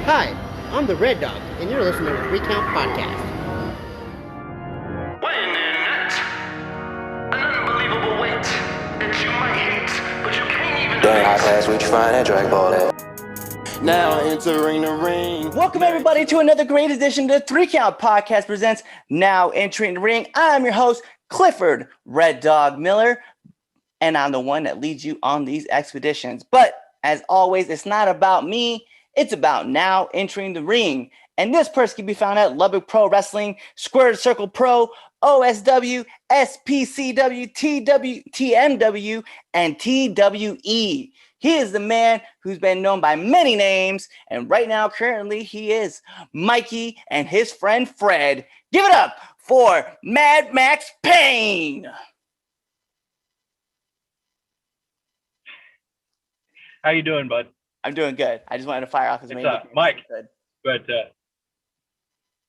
Hi, I'm the Red Dog, and you're listening to the Recount Podcast. Weighing in at an unbelievable weight that you might hate, but you can't even Dang, high pass, where'd you find that drag ball at? Now entering the ring. Welcome everybody to another great edition of the 3Count Podcast presents Now Entering the Ring. I'm your host, Clifford Red Dog Miller, and I'm the one that leads you on these expeditions. But as always, it's not about me, it's about Now Entering the Ring. And this person can be found at Lubbock Pro Wrestling, Squared Circle Pro, OSW, SPCW, TMW, and TWE. He is the man who's been known by many names, and right now, currently, he is Mikey and his friend Fred. Give it up for Mad Max Payne. How you doing, bud? I'm doing good. I just wanted to fire off his main. Mike. Good. But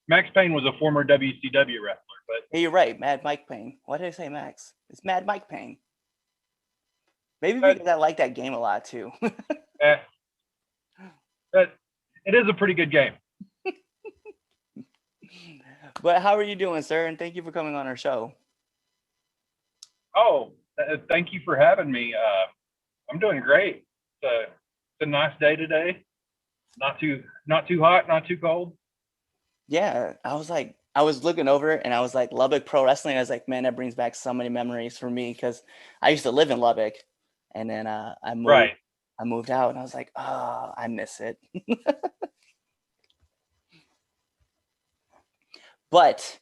Max Payne was a former WCW wrestler. But hey, you're right, Mad Mike Payne. Why did I say Max? It's Mad Mike Payne. Maybe because I like that game a lot too. But it is a pretty good game. But how are you doing, sir? And thank you for coming on our show. Oh, thank you for having me. I'm doing great. It's a nice day today. Not too hot, not too cold. Yeah, I was looking over and I was like, Lubbock Pro Wrestling. I was like, man, that brings back so many memories for me because I used to live in Lubbock, and then I moved. Right. I moved out, and I was like, oh, I miss it. But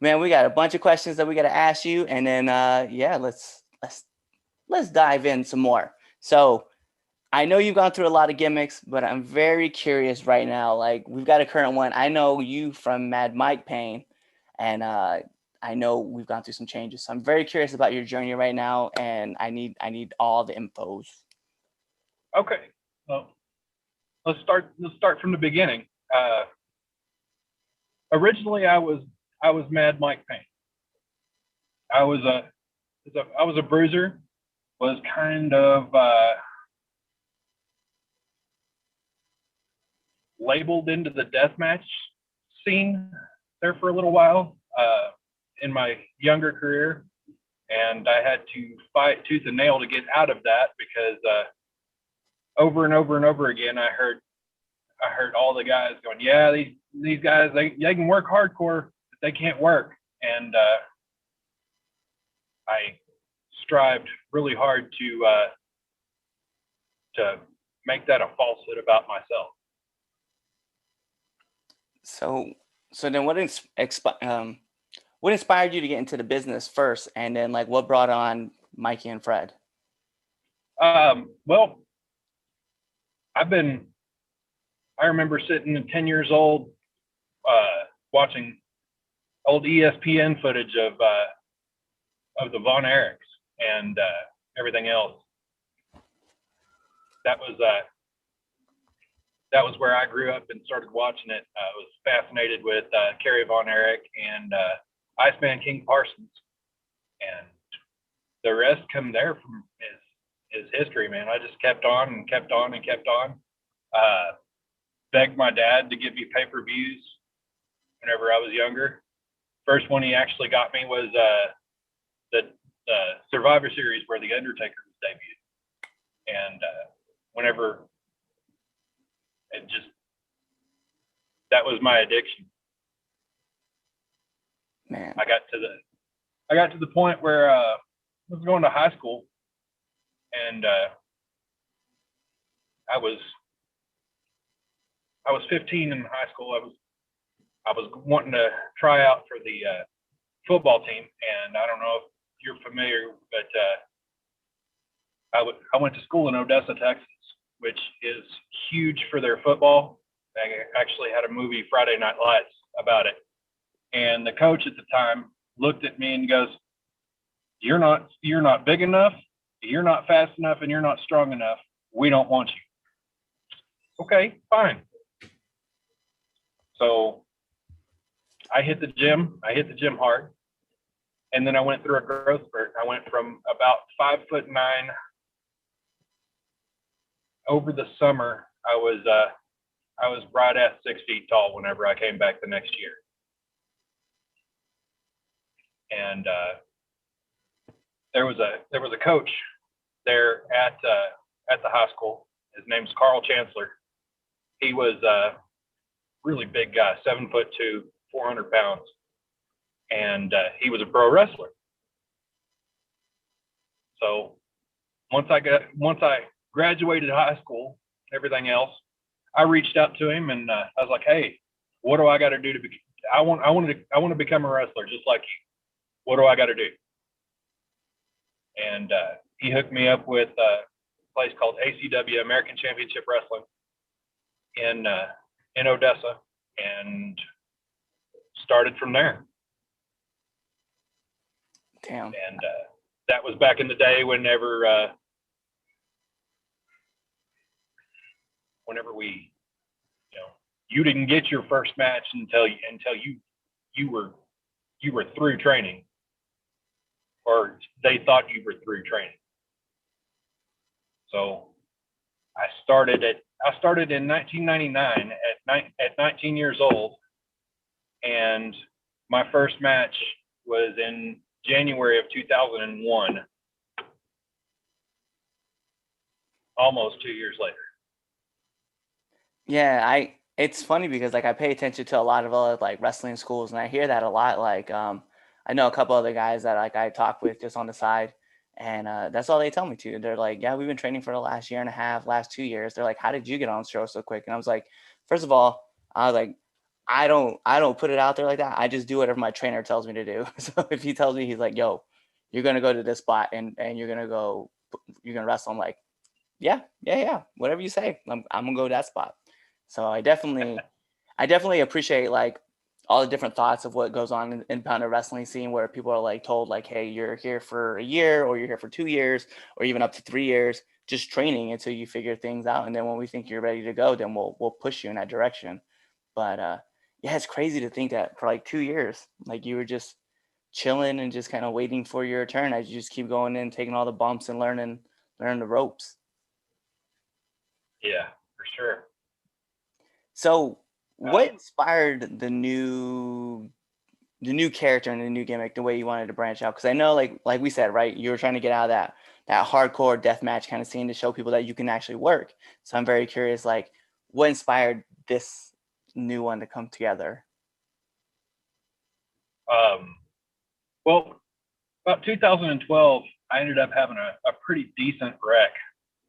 man, we got a bunch of questions that we got to ask you, and then let's dive in some more. So I know you've gone through a lot of gimmicks, but I'm very curious right now. Like, we've got a current one. I know you from Mad Mike Payne, and I know we've gone through some changes. So I'm very curious about your journey right now, and I need all the infos. Okay. Well, let's start from the beginning. Originally, I was Mad Mike Payne. I was a bruiser. Was kind of labeled into the deathmatch scene there for a little while in my younger career, and I had to fight tooth and nail to get out of that because over and over and over again I heard all the guys going, yeah, these guys they can work hardcore, but they can't work, and I strived really hard to make that a falsehood about myself. So then what inspired you to get into the business first, and then like what brought on Mikey and Fred? Well, I remember sitting at 10 years old watching old ESPN footage of the Von Erichs and everything else. That was where I grew up and started watching it. I was fascinated with Kerry Von Erich and Iceman King Parsons, and the rest come there from his history, man. I just kept on and kept on and kept on. Begged my dad to give me pay-per-views whenever I was younger. First one he actually got me was the Survivor Series where The Undertaker was debuted. And whenever that was my addiction. Man, I got to the point where I was going to high school, and I was 15 in high school. I was wanting to try out for the football team, and I don't know if you're familiar, but I went to school in Odessa, Texas, which is huge for their football. I actually had a movie, Friday Night Lights, about it. And the coach at the time looked at me and goes, you're not big enough, you're not fast enough, and you're not strong enough. We don't want you. Okay, fine. So I hit the gym hard. And then I went through a growth spurt. I went from about 5'9". Over the summer, I was I was right at 6 feet tall whenever I came back the next year. And there was a coach there at the high school. His name's Carl Chancellor. He was a really big guy, 7'2", 400 pounds, and he was a pro wrestler. So once I graduated high school, everything else, I reached out to him and I was like, "Hey, what do I got to do to be? I want to become a wrestler just like you. What do I got to do?" And he hooked me up with a place called ACW, American Championship Wrestling, in Odessa, and started from there. Damn. And that was back in the day whenever we, you didn't get your first match until you were through training, or they thought you were through training. So I started in 1999 at 19 years old, and my first match was in January of 2001, almost 2 years later. Yeah, it's funny because like I pay attention to a lot of other like wrestling schools, and I hear that a lot. Like I know a couple other guys that like I talk with just on the side, and that's all they tell me to. They're like, "Yeah, we've been training for the last year and a half, last 2 years." They're like, "How did you get on the show so quick?" And I was like, first of all, I was like, I don't put it out there like that. I just do whatever my trainer tells me to do. So if he tells me, he's like, "Yo, you're gonna go to this spot and you're gonna wrestle," I'm like, yeah, whatever you say, I'm gonna go to that spot. So I definitely appreciate like all the different thoughts of what goes on in the independent wrestling scene, where people are like told like, "Hey, you're here for a year, or you're here for 2 years, or even up to 3 years, just training until you figure things out. And then when we think you're ready to go, then we'll push you in that direction." But yeah, it's crazy to think that for like 2 years, like you were just chilling and just kind of waiting for your turn as you just keep going in, taking all the bumps and learning the ropes. Yeah, for sure. So what inspired the new character and the new gimmick, the way you wanted to branch out? Because I know like we said, right, you were trying to get out of that hardcore deathmatch kind of scene to show people that you can actually work. So I'm very curious, like, what inspired this new one to come together? Well, about 2012, I ended up having a pretty decent wreck,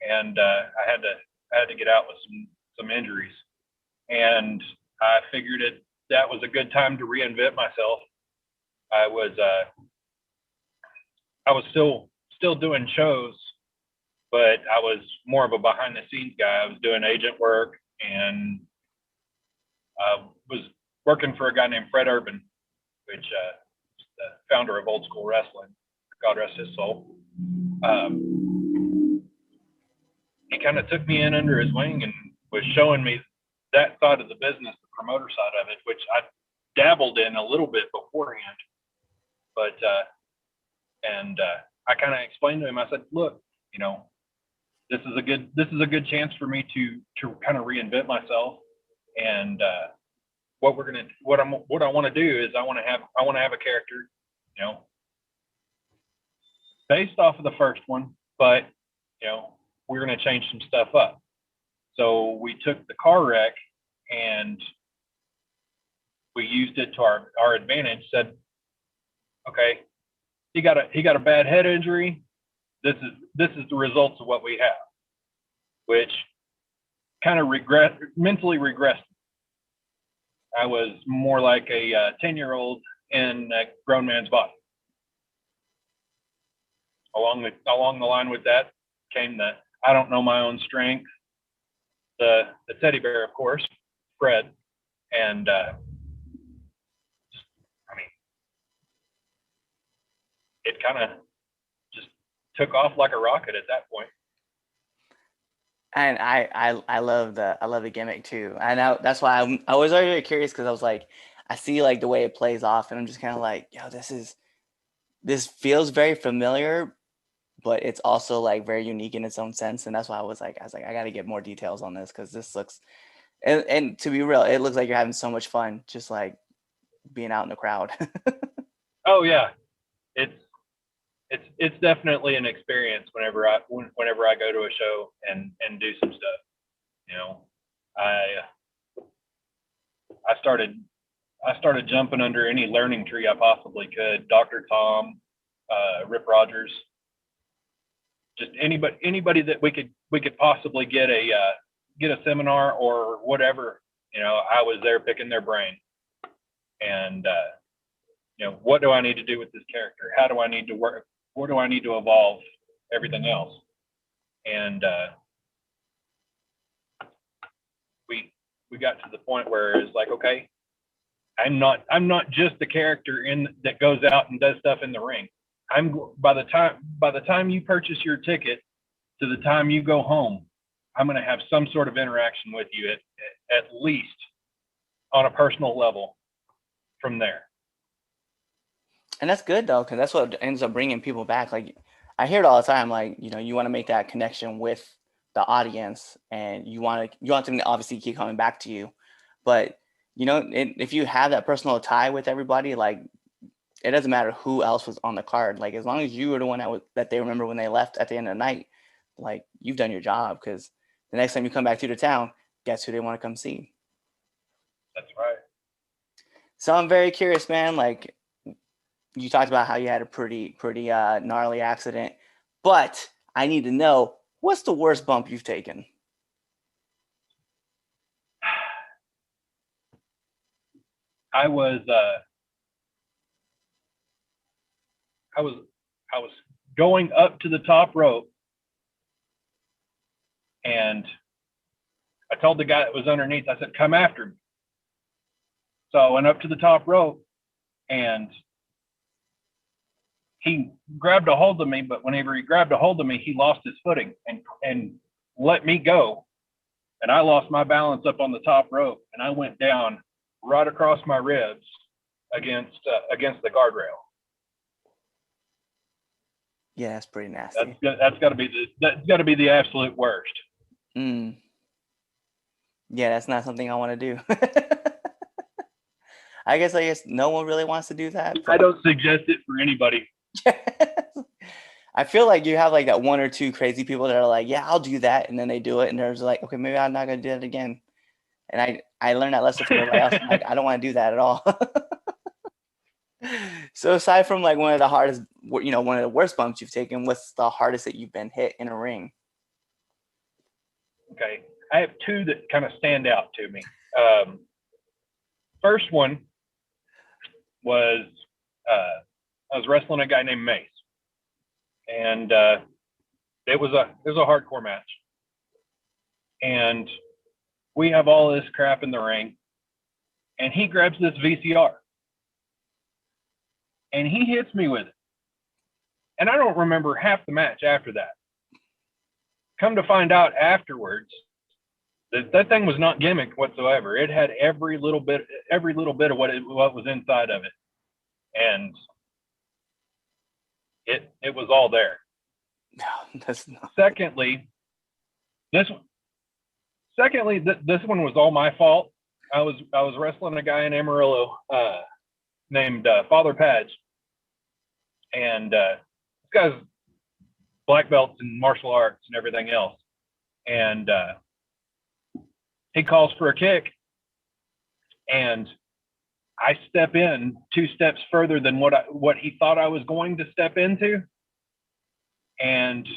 and I had to get out with some injuries, and I figured that was a good time to reinvent myself. I was still doing shows, but I was more of a behind the scenes guy. I was doing agent work, and I was working for a guy named Fred Urban, which is the founder of Old School Wrestling. God rest his soul. He kind of took me in under his wing and was showing me that side of the business, the promoter side of it, which I dabbled in a little bit beforehand. But I kind of explained to him. I said, "Look, this is a good chance for me to kind of reinvent myself. And what I want to do is I want to have a character, based off of the first one, but we're going to change some stuff up." So we took the car wreck and we used it to our advantage. Said, "Okay, he got a bad head injury. This is the results of what we have," which kind of mentally regressed. I was more like a 10-year-old in a grown man's body. Along the line with that came the I don't know my own strength, the teddy bear, of course, Fred, and it kind of just took off like a rocket at that point. And I love the gimmick too. And that's why I was already very curious, because I was like, I see like the way it plays off, and I'm just kind of like, yo, this feels very familiar, but it's also like very unique in its own sense. And that's why I was like, I got to get more details on this, because And to be real, it looks like you're having so much fun just like being out in the crowd. Oh yeah, it's definitely an experience whenever I go to a show and do some stuff. You know, I I started jumping under any learning tree I possibly could. Dr. Tom, Rip Rogers, just anybody that we could possibly get a seminar or whatever. You know, I was there picking their brain, and you know, what do I need to do with this character? How do I need to work? Where do I need to evolve? Everything else, and we got to the point where it's like, okay, I'm not just the character that goes out and does stuff in the ring. By the time you purchase your ticket to the time you go home, I'm going to have some sort of interaction with you at least on a personal level from there. And that's good though, because that's what ends up bringing people back. Like I hear it all the time. Like, you know, you want to make that connection with the audience, and you want them to obviously keep coming back to you. But you know, if you have that personal tie with everybody, like it doesn't matter who else was on the card. Like as long as you were the one that they remember when they left at the end of the night, like you've done your job. Because the next time you come back through the town, guess who they want to come see? That's right. So I'm very curious, man. Like you talked about how you had a pretty gnarly accident, but I need to know, what's the worst bump you've taken? I was going up to the top rope, and I told the guy that was underneath, I said, come after me. So I went up to the top rope, and he grabbed a hold of me, but whenever he grabbed a hold of me, he lost his footing and let me go. And I lost my balance up on the top rope, and I went down right across my ribs against the guardrail. Yeah, that's pretty nasty. That's got to be the absolute worst. Yeah, that's not something I want to do. I guess no one really wants to do that. I don't suggest it for anybody. I feel like you have like that one or two crazy people that are like, yeah, I'll do that, and then they do it, and they're just like, okay, maybe I'm not gonna do it again. And I learned that lesson from everybody else. Like, I don't want to do that at all. So aside from like one of the worst bumps you've taken, what's the hardest that you've been hit in a ring? Okay, I have two that kind of stand out to me. First one was I was wrestling a guy named Mace, and it was a hardcore match, and we have all this crap in the ring, and he grabs this VCR, and he hits me with it, and I don't remember half the match after that. Come to find out afterwards, that thing was not gimmicked whatsoever. It had every little bit of what was inside of it, and it was all there. No, that's not. Secondly, this one was all my fault. I was wrestling a guy in Amarillo named Father Padge, and this guy's black belts in martial arts and everything else, and he calls for a kick, and I step in 2 steps further than what he thought I was going to step into, and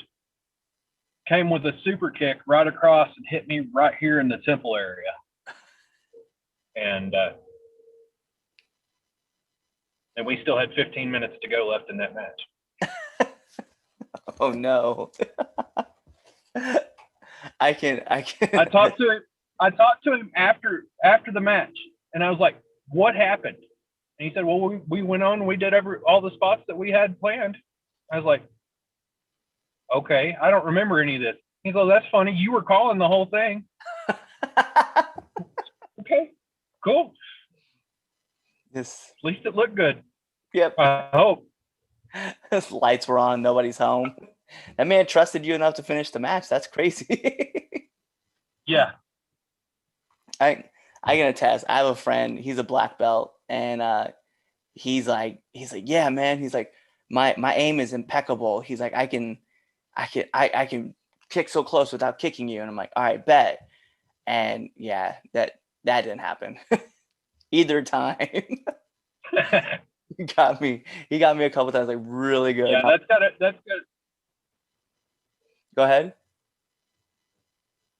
came with a super kick right across and hit me right here in the temple area. And we still had 15 minutes to go left in that match. Oh no. I can. I talked to him after the match, and I was like, what happened? And he said, well, we went on and we did all the spots that we had planned. I was like, okay, I don't remember any of this. He goes, that's funny. You were calling the whole thing. Okay, cool. At least it looked good. Yep. I hope. Lights were on. Nobody's home. That man trusted you enough to finish the match. That's crazy. Yeah. I can attest. I have a friend. He's a black belt, and he's like, yeah, man. He's like, my aim is impeccable. He's like, I can kick so close without kicking you, and I'm like, all right, bet. And yeah, that didn't happen either time. He got me a couple times, like really good. Yeah, that's good. Go ahead.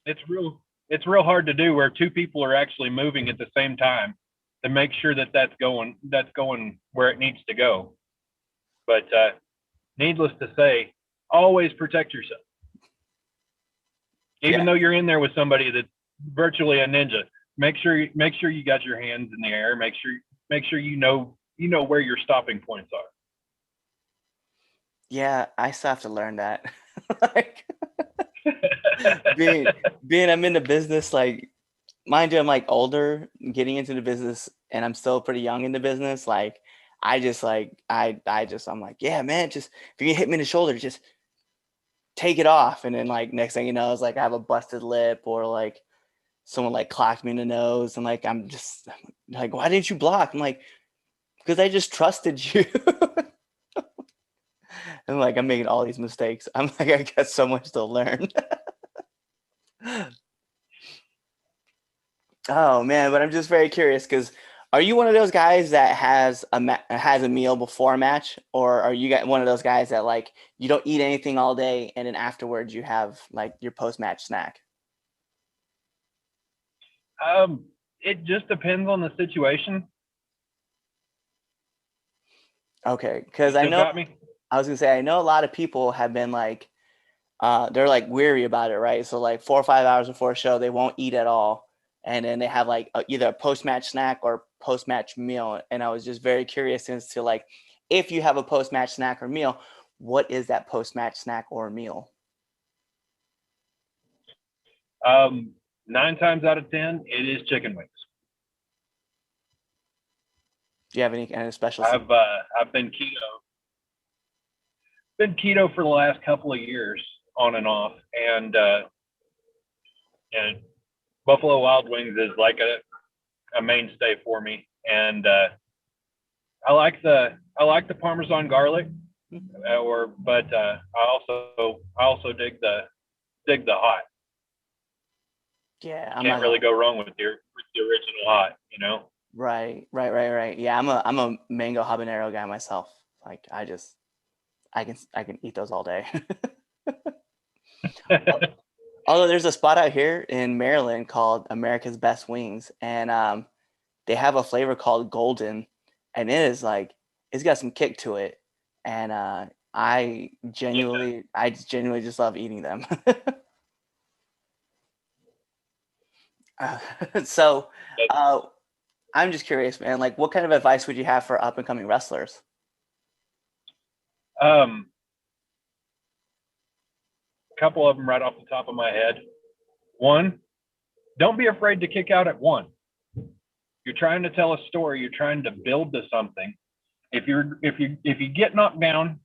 It's real hard to do where two people are actually moving at the same time to make sure that that's going where it needs to go. But needless to say, always protect yourself. Even though you're in there with somebody that's virtually a ninja, make sure you got your hands in the air. Make sure you know where your stopping points are. Yeah, I still have to learn that. Like being I'm in the business, like mind you, I'm like older, getting into the business, and I'm still pretty young in the business. Like I just like I'm like, yeah, man, just if you can hit me in the shoulder, just take it off. And then like next thing you know, it's like I have a busted lip or like someone like clocked me in the nose, and like I'm just like, why didn't you block? I'm like, because I just trusted you. And like I'm making all these mistakes. I'm like, I got so much to learn. Oh man, but I'm just very curious because are you one of those guys that has has a meal before a match, or are you one of those guys that like you don't eat anything all day and then afterwards you have like your post match snack? It just depends on the situation. Okay, because You I still know got me? I was gonna say I know a lot of people have been like they're like weary about it, right? So like 4 or 5 hours before a show, they won't eat at all, and then they have like either a post match snack or post match meal. And I was just very curious as to like if you have a post match snack or meal, what is that post match snack or meal? 9 times out of 10, it is chicken wings. Do you have any kind of special? I've been keto for the last couple of years, on and off, and Buffalo Wild Wings is like a mainstay for me. And I like the Parmesan garlic, but I also dig the hot. Yeah, I'm Can't not really gonna. go wrong with the original hot, you know. Right. Yeah, I'm a mango habanero guy myself. Like I can eat those all day. Although there's a spot out here in Maryland called America's Best Wings, and they have a flavor called Golden, and it is like it's got some kick to it, and I genuinely just love eating them. Uh, so, uh, I'm just curious, man. Like, what kind of advice would you have for up and coming wrestlers? Um, a couple of them right off the top of my head. One, don't be afraid to kick out at one. You're trying to tell a story. You're trying to build to something. If you get knocked down,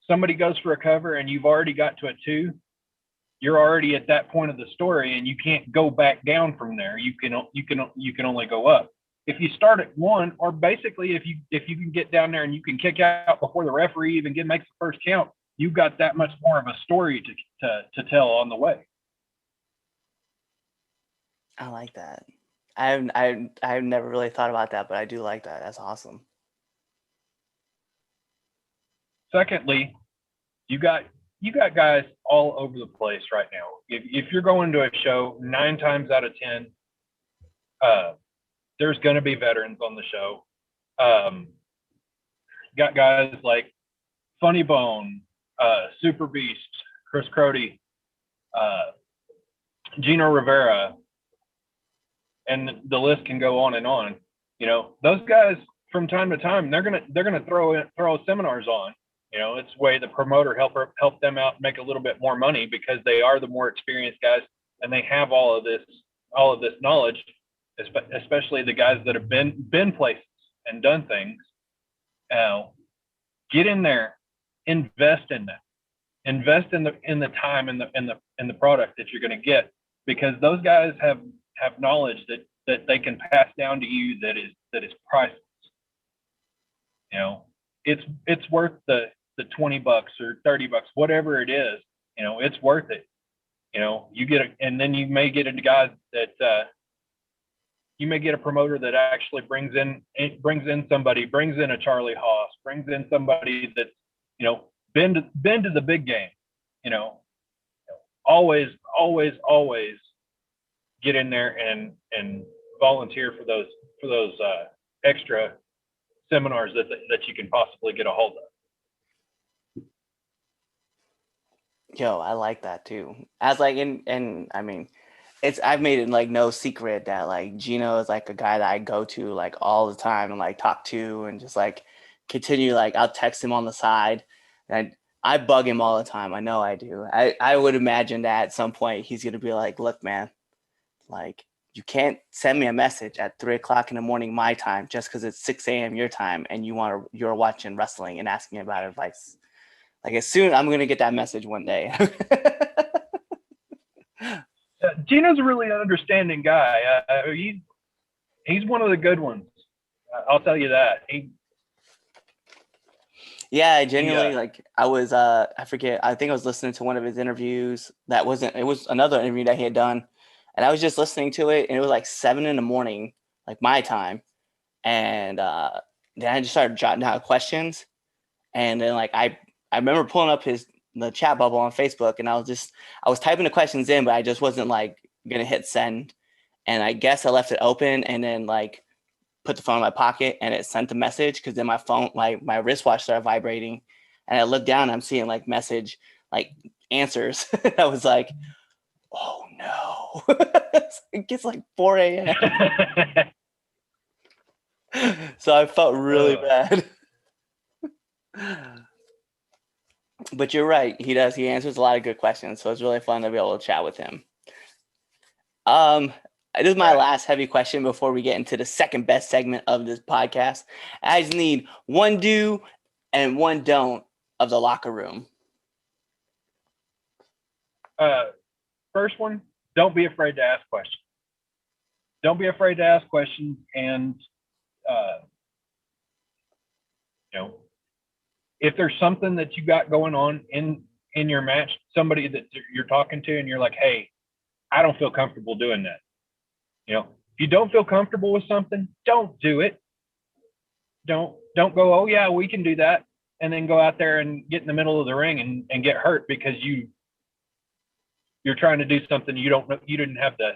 somebody goes for a cover, and you've already got to a two. You're already at that point of the story, and you can't go back down from there. You can only go up. If you start at one, or basically if you can get down there and you can kick out before the referee even makes the first count, you've got that much more of a story to tell on the way. I like that. I've never really thought about that, but I do like that. That's awesome. Secondly, you got guys all over the place right now. If you're going to a show, 9 times out of 10, there's going to be veterans on the show. Got guys like Funny Bone, Super Beast, Chris Crody, Gino Rivera, and the list can go on and on. You know, those guys from time to time they're gonna throw seminars on. You know, it's a way the promoter help them out, make a little bit more money because they are the more experienced guys and they have all of this knowledge, especially the guys that have been places and done things. Now, get in there, invest in that, invest in the time and the product that you're going to get, because those guys have knowledge that they can pass down to you that is priceless. You know, it's worth the $20 or $30, whatever it is. You know, it's worth it. You know, and then you may get a guy that you may get a promoter that actually brings in a Charlie Haas, brings in somebody that's, you know, been to the big game. You know, always get in there and volunteer for those extra seminars that you can possibly get a hold of. Yo, I like that too. As like, and I mean, I've made it like no secret that like Gino is like a guy that I go to like all the time and like talk to and just like continue, like I'll text him on the side and I bug him all the time. I know I do. I would imagine that at some point he's gonna be like, look, man, like you can't send me a message at 3:00 in the morning my time just because it's 6 a.m. your time and you're watching wrestling and asking me about advice. Like as soon I'm gonna get that message one day. Gino's a really understanding guy. He's one of the good ones. I'll tell you that. Yeah, genuinely, like I was, I forget, I think I was listening to one of his interviews. It was another interview that he had done. And I was just listening to it and it was like 7 a.m, like my time. And then I just started jotting down questions. And then like, I remember pulling up the chat bubble on Facebook and I was typing the questions in, but I just wasn't like going to hit send. And I guess I left it open and then like put the phone in my pocket and it sent a message because then my phone, like my wristwatch started vibrating and I looked down and I'm seeing like message, like answers. I was like, oh no. It gets like 4 a.m. So I felt really bad. But you're right. He does. He answers a lot of good questions. So it's really fun to be able to chat with him. This is my last heavy question before we get into the second best segment of this podcast. I just need one do and one don't of the locker room. First one, don't be afraid to ask questions. Don't be afraid to ask questions. And, you know, if there's something that you got going on in your match, somebody that you're talking to and you're like, hey, I don't feel comfortable doing that. You know, if you don't feel comfortable with something, don't do it. Don't go, oh yeah, we can do that. And then go out there and get in the middle of the ring and get hurt because you're trying to do something you didn't have the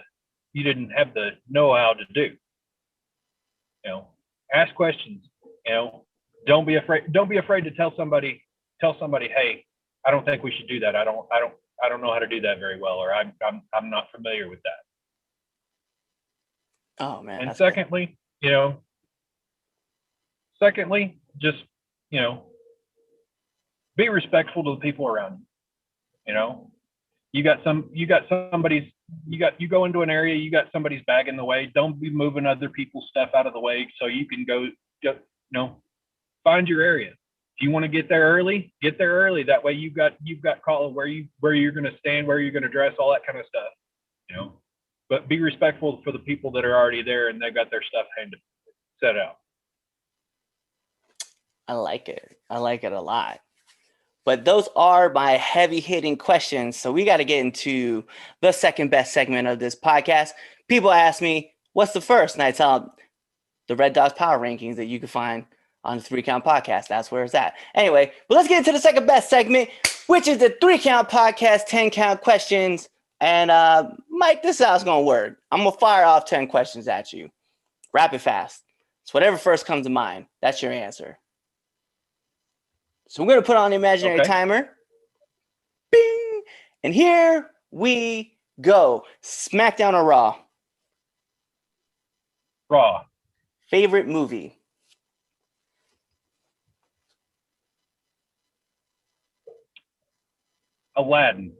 know-how to do. You know, ask questions. You know, don't be afraid to tell somebody, hey, I don't think we should do that. I don't know how to do that very well, or I'm not familiar with that. Oh man. And secondly, just, you know, be respectful to the people around you. You know, you go into an area, you got somebody's bag in the way. Don't be moving other people's stuff out of the way so you can go, you know, find your area. If you want to get there early, get there early. That way you've got call where you're going to stand, where you're going to dress, all that kind of stuff, you know. But be respectful for the people that are already there and they've got their stuff set out. I like it. I like it a lot. But those are my heavy hitting questions. So we got to get into the second best segment of this podcast. People ask me, what's the first? And I tell them the Red Dogs Power Rankings that you can find on the 3 Count Podcast. That's where it's at. Anyway, but let's get into the second best segment, which is the 3 Count Podcast 10 count questions. And Mike, this is how it's going to work. I'm going to fire off 10 questions at you. Rapid fast. So whatever first comes to mind, that's your answer. So we're going to put on the imaginary timer. Bing! And here we go. SmackDown or Raw? Raw. Favorite movie? Aladdin.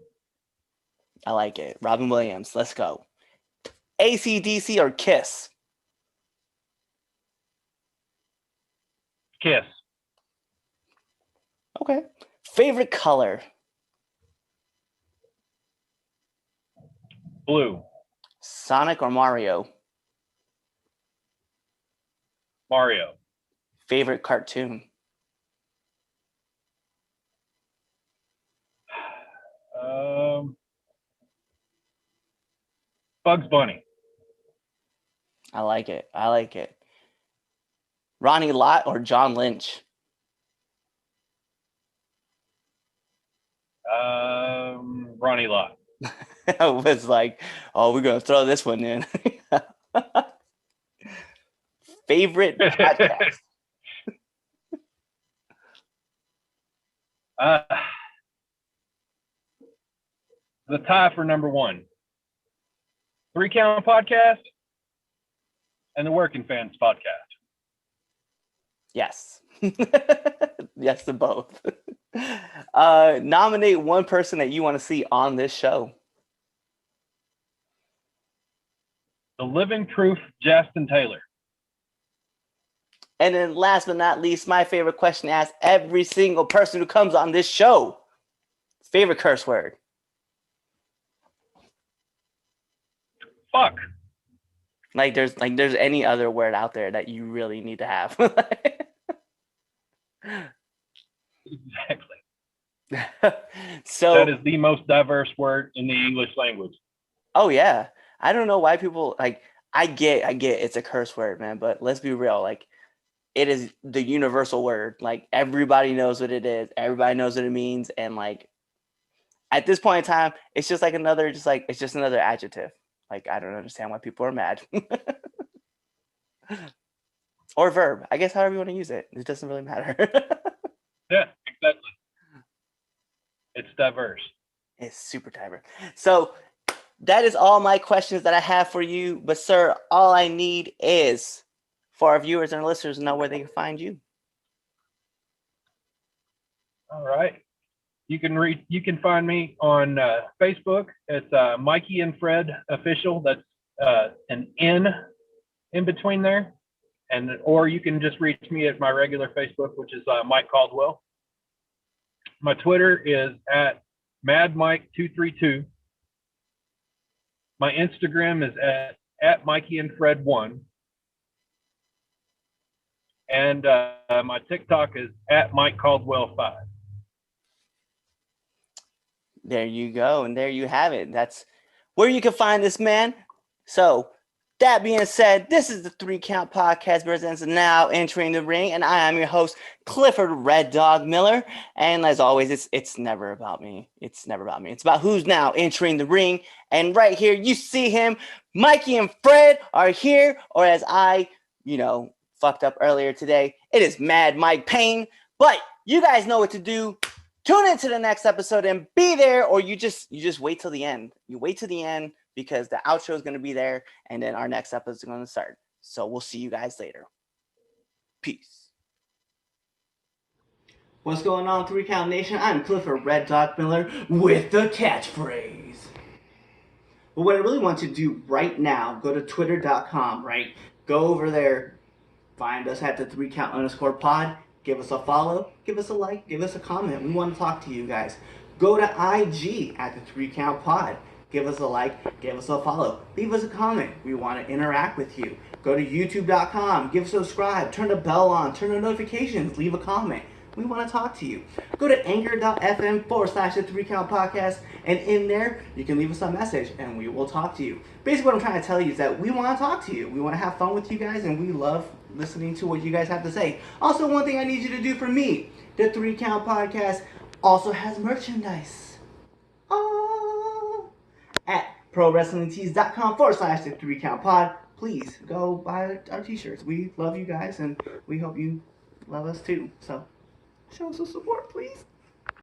I like it. Robin Williams. Let's go. AC/DC or Kiss? Kiss. Okay. Favorite color? Blue. Sonic or Mario? Mario. Favorite cartoon? Bugs Bunny. I like it. Ronnie Lott or John Lynch? Ronnie Lott. I was like, oh, we're going to throw this one in. Favorite podcast? The tie for number one. 3 Count Podcast and the Working Fans Podcast. Yes. Yes to both. Nominate one person that you want to see on this show. The Living Proof, Justin Taylor. And then last but not least, my favorite question to ask every single person who comes on this show. Favorite curse word? Fuck. Like there's any other word out there that you really need to have. Exactly. So that is the most diverse word in the English language. Oh yeah. I don't know why people like I get it's a curse word, man, but let's be real, like it is the universal word. Like everybody knows what it is, everybody knows what it means, and like at this point in time, it's just like it's just another adjective. Like I don't understand why people are mad. Or verb. I guess however you want to use it. It doesn't really matter. Yeah, exactly. It's diverse. It's super diverse. So that is all my questions that I have for you. But sir, all I need is for our viewers and listeners to know where they can find you. All right. You can find me on Facebook. It's Mikey and Fred Official. That's an N in between there. Or you can just reach me at my regular Facebook, which is Mike Caldwell. My Twitter is at MadMike232. My Instagram is at Mikey and Fred 1. And my TikTok is at Mike Caldwell 5. There you go. And there you have it. That's where you can find this man. So that being said, this is the 3 Count Podcast presents Now Entering the Ring, and I am your host, Clifford Red Dog Miller. And as always, it's never about me. It's never about me. It's about who's now entering the ring. And right here, you see him. Mikey and Fred are here, or as I, fucked up earlier today, it is Mad Mike Payne. But you guys know what to do. Tune into the next episode and be there, or you just wait till the end. You wait till the end, because the outro is going to be there, and then our next episode is going to start. So we'll see you guys later. Peace. What's going on, 3 Count Nation? I'm Clifford Red Dog Miller with the catchphrase. But what I really want you to do right now, go to twitter.com, right? Go over there, find us at the 3count_pod, give us a follow, give us a like, give us a comment. We want to talk to you guys. Go to IG at the 3 Count Pod. Give us a like, give us a follow, leave us a comment. We want to interact with you. Go to youtube.com, give subscribe, turn the bell on, turn the notifications, leave a comment. We want to talk to you. Go to anchor.fm/the 3 Count Podcast, and in there, you can leave us a message, and we will talk to you. Basically, what I'm trying to tell you is that we want to talk to you. We want to have fun with you guys, and we love listening to what you guys have to say. Also, one thing I need you to do for me, the 3 Count Podcast also has merchandise. At ProWrestlingTees.com/the 3 Count Pod. Please go buy our t-shirts. We love you guys, and we hope you love us too. So show us some support, please.